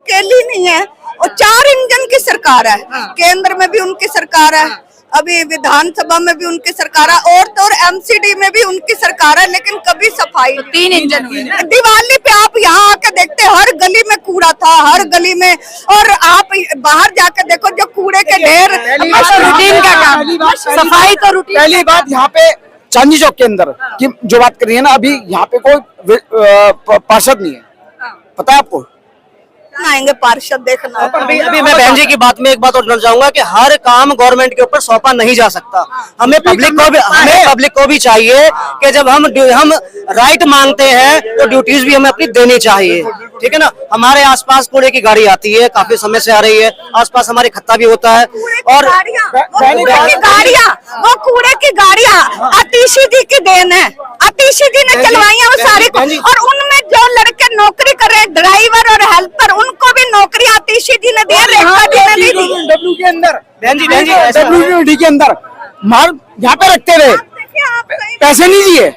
अकेली नहीं है, और 4 इंजन की सरकार है। केंद्र में भी उनकी सरकार है, अभी विधानसभा में भी उनकी सरकार है, और तो और एमसीडी में भी उनकी सरकार है, लेकिन कभी सफाई। तो 3 इंजन हुए ना। दिवाली पे आप यहाँ आके देखते, हर गली में कूड़ा था, हर गली में, और आप बाहर जाके देखो जो कूड़े के ढेर। रूटीन का काम, सफाई तो रूटीन। पहली बात यहाँ पे चांदनी चौक के अंदर की जो बात करी है ना, अभी यहाँ पे कोई पार्षद नहीं है, पता है आपको? आएंगे पार्षद देखना। अभी मैं बहन जी की बात में एक बात और जोड़ना चाहूंगा कि हर काम गवर्नमेंट के ऊपर सौंपा नहीं जा सकता। हमें पब्लिक को भी चाहिए कि जब हम राइट मांगते हैं तो ड्यूटीज भी हमें अपनी देनी चाहिए, ठीक है ना। हमारे आसपास कूड़े की गाड़ी आती है, काफी समय से आ रही है, आसपास हमारे खत्ता भी होता है, और वो कूड़े की गाड़ियाँ आतिशी जी की देन है, आतिशी जी ने चलवाई है वो सारी, और उनमें जो लड़के नौकरी कर रहे हैं, ड्राइवर और हेल्पर, उनको भी नौकरी आतिशी जी ने दी, रेखा जी ने नहीं दी। डब्ल्यू के अंदर, बहन जी डब्ल्यू के अंदर माल यहाँ पे रखते रहे, पैसे नहीं दिए।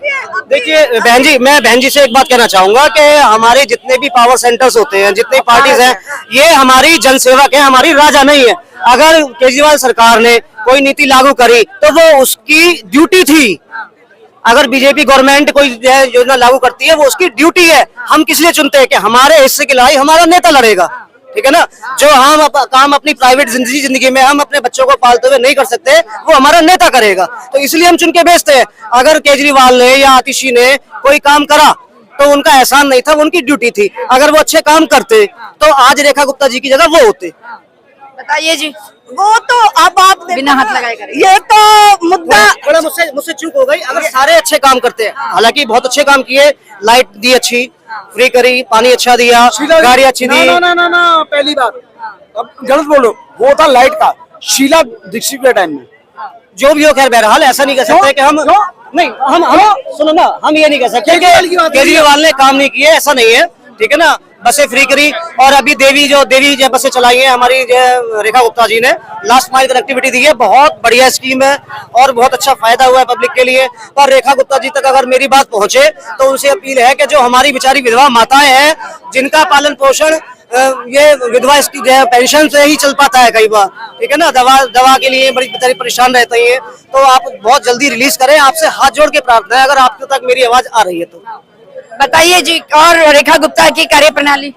देखिए मैं बहन जी से एक बात कहना चाहूंगा कि हमारे जितने भी पावर सेंटर्स होते हैं, जितने पार्टीज हैं, ये हमारी जनसेवक है, हमारी राजा नहीं है। अगर केजरीवाल सरकार ने कोई नीति लागू करी तो वो उसकी ड्यूटी थी। अगर बीजेपी गवर्नमेंट कोई योजना लागू करती है, वो उसकी ड्यूटी है। हम किस लिए चुनते हैं कि हमारे हिस्से की लड़ाई हमारा नेता लड़ेगा, ठीक है ना। जो हम काम अपनी प्राइवेट जिंदगी में हम अपने बच्चों को पालते हुए नहीं कर सकते, वो हमारा नेता करेगा, तो इसलिए हम चुन के भेजते हैं। अगर केजरीवाल ने या आतिशी ने कोई काम करा तो उनका एहसान नहीं था, वो उनकी ड्यूटी थी। अगर वो अच्छे काम करते तो आज रेखा गुप्ता जी की जगह वो होते। बताइए जी। वो तो अब आप बिना हाथ लगाए करें। ये तो मुद्दा थोड़ा मुझसे चूक हो गई। अगर सारे अच्छे काम करते हैं, हालांकि बहुत अच्छे काम किए, लाइट दी अच्छी, फ्री करी, पानी अच्छा दिया, गाड़ी अच्छी दी। ना पहली बात अब गलत बोलो, वो था लाइट का शीला दीक्षित के टाइम में। जो भी हो, खैर बहरहाल ऐसा नहीं कह सकते कि हम सुनो ना, हम ये नहीं कह सकते कि केजरीवाल ने काम नहीं किए, ऐसा नहीं है, ठीक है ना। बसें फ्री करी, और अभी देवी बसें चलाई है हमारी रेखा गुप्ता जी ने, लास्ट माइल कनेक्टिविटी दी है, बहुत बढ़िया स्कीम है और बहुत अच्छा फायदा हुआ है पब्लिक के लिए। पर रेखा गुप्ता जी तक अगर मेरी बात पहुंचे तो उनसे अपील है कि जो हमारी बेचारी विधवा माताएं हैं, जिनका पालन पोषण ये विधवा इसकी पेंशन से ही चल पाता है कई बार, ठीक है ना, दवा के लिए बड़ी बेचारी परेशान रहती है, तो आप बहुत जल्दी रिलीज करें। आपसे हाथ जोड़ के प्रार्थना है, अगर आपके तक मेरी आवाज आ रही है तो। बताइए जी। और रेखा गुप्ता की कार्य प्रणाली,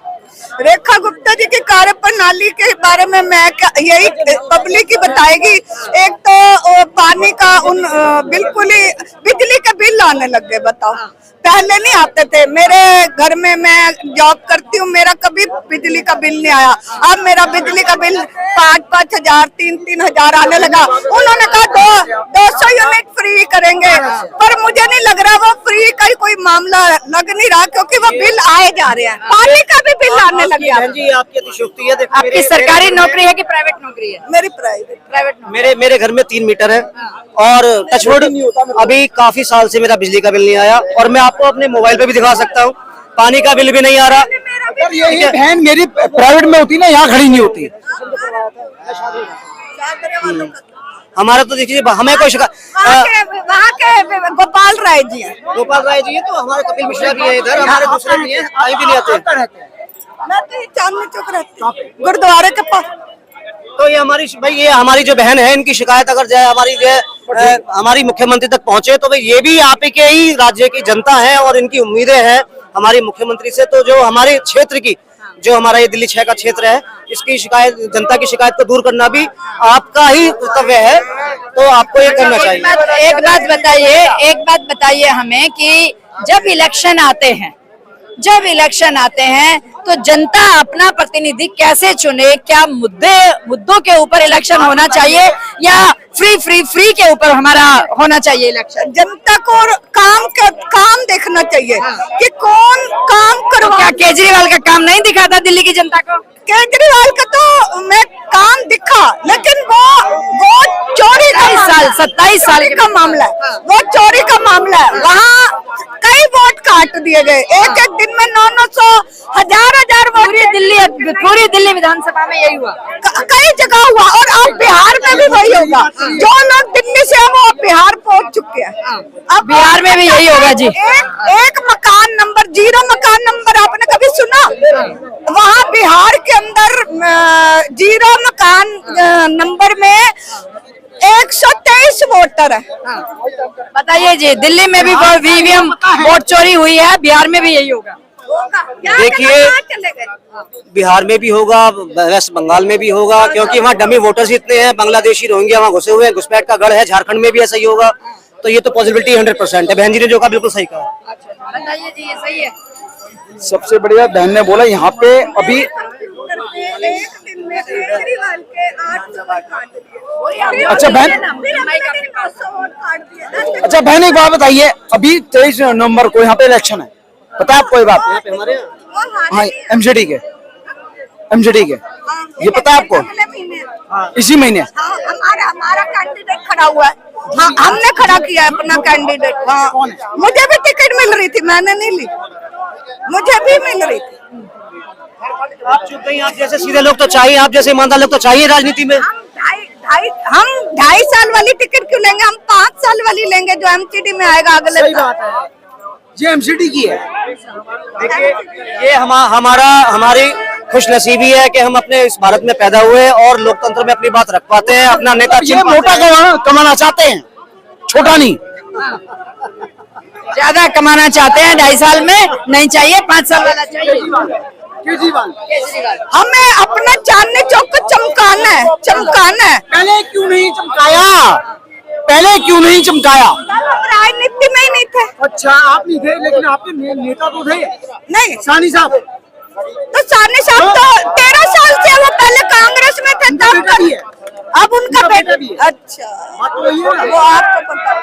रेखा गुप्ता जी की कार्य प्रणाली के बारे में मैं यही पब्लिक ही बताएगी। एक तो पानी का बिल्कुल ही बिजली के बिल आने लग गए, बताओ, पहले नहीं आते थे। मेरे घर में मैं जॉब करती हूँ, मेरा कभी बिजली का बिल नहीं आया। अब मेरा बिजली का बिल 5-5 हजार 3-3 हजार आने लगा। उन्होंने कहा 200 यूनिट फ्री करेंगे, पर मुझे नहीं लग रहा वो फ्री का कोई मामला लग नहीं रहा, क्योंकि वो बिल आए जा रहे हैं, पानी का भी बिल आने लग गया। जी आपकी अतिशयोक्ति है। आपकी सरकारी नौकरी है कि प्राइवेट नौकरी है? मेरी प्राइवेट। मेरे घर में 3 मीटर है, और टचवुड अभी काफी साल से मेरा बिजली का बिल नहीं आया, और मैं आपको अपने मोबाइल पे भी दिखा सकता हूँ, पानी का बिल भी नहीं आ रहा। ये बहन मेरी प्राइवेट में होती ना, यहाँ खड़ी नहीं होती। हमारा तो देखिए, हमें कोई वहाँ के गोपाल राय जी है, तो हमारे कपिल मिश्रा भी है इधर, हमारे दूसरे भी हैं, आई भी नहीं आते। मैं तो चांदनी चौक रहती हूँ, गुरुद्वारे के पास। तो ये हमारी जो बहन है, इनकी शिकायत अगर जाए हमारी मुख्यमंत्री तक पहुंचे, तो भाई ये भी आप के ही राज्य की जनता है और इनकी उम्मीदें हैं हमारी मुख्यमंत्री से। तो जो हमारे क्षेत्र की, जो हमारा ये दिल्ली 6 का क्षेत्र है, इसकी शिकायत, जनता की शिकायत को दूर करना भी आपका ही कर्तव्य है, तो आपको ये करना चाहिए। एक बात बताइए हमें कि जब इलेक्शन आते हैं तो जनता अपना प्रतिनिधि कैसे चुने? क्या मुद्दों के ऊपर इलेक्शन होना चाहिए, या फ्री के ऊपर हमारा होना चाहिए इलेक्शन? जनता को काम देखना चाहिए कि कौन काम करवा। क्या केजरीवाल का काम नहीं दिखा था दिल्ली की जनता को? केजरीवाल का तो मैं काम दिखा, लेकिन वो चोरी का 27 साल का मामला है, वो चोरी का मामला है। वहाँ कई वोट काट दिए गए, एक दिन में 900 हजार वोट। पूरी दिल्ली विधानसभा में यही हुआ, कई जगह हुआ, और अब बिहार में भी वही होगा। जो लोग दिल्ली से हैं वो बिहार पहुंच चुके हैं, अब बिहार में भी यही होगा जी। एक मकान नंबर 0 मकान नंबर आपने कभी सुना? वहाँ बिहार के अंदर जीरो मकान नंबर में 123 वोटर है। बताइए जी, दिल्ली में भी ईवीएम वोट चोरी हुई है, बिहार में भी यही होगा? देखिए, बिहार में भी होगा, वेस्ट बंगाल में भी होगा, क्योंकि वहाँ डमी वोटर्स इतने हैं, बांग्लादेशी रोहिंग्या वहाँ घुसे हुए हैं, घुसपैठ का गढ़ है। झारखंड में भी ऐसा ही होगा, तो ये तो पॉसिबिलिटी 100% है। बहन जी ने जो कहा बिल्कुल सही कहा। बताइए जी, ये सही है? सबसे बढ़िया बहन ने बोला यहाँ पे अभी अच्छा बहन, अच्छा बहन एक बात बताइए, अभी 23 नवंबर को यहाँ पे इलेक्शन है, पता है आपको ये बात? हाँ, एमसीडी के ये पता है आपको? इसी महीने हमारा कैंडिडेट खड़ा हुआ है। हाँ, हमने खड़ा किया है अपना कैंडिडेट। हाँ, मुझे भी टिकट मिल रही थी, मैंने नहीं ली, मुझे भी मिल रही थी। आप चुप गई, आप जैसे सीधे लोग तो चाहिए, आप जैसे ईमानदार लोग तो चाहिए राजनीति में। हम 2.5 साल वाली टिकट क्यों लेंगे, हम 5 साल वाली लेंगे जो एमसीडी में आएगा अगले साल। ये एमसीडी की है। ये हमारी खुशनसीबी है कि हम अपने इस भारत में पैदा हुए और लोकतंत्र में अपनी बात रख पाते हैं, अपना नेता ये मोटा कमाना चाहते हैं, छोटा नहीं। ज्यादा कमाना चाहते हैं, 2.5 साल में नहीं चाहिए, 5 साल वाला चाहिए। केजरीवाल हमें अपना चांदनी चौक को चमकाना है। पहले क्यों नहीं चमकाया? राजनीति में ही नहीं थे। अच्छा, आप नहीं थे, लेकिन आपके नेता तो थे। नहीं, सानी साहब तो सानी साहब तो 13 साल से वो पहले कांग्रेस में थे, तब बेटा भी है। अब उनका बेटा भी है। अच्छा, वो आपको पता है।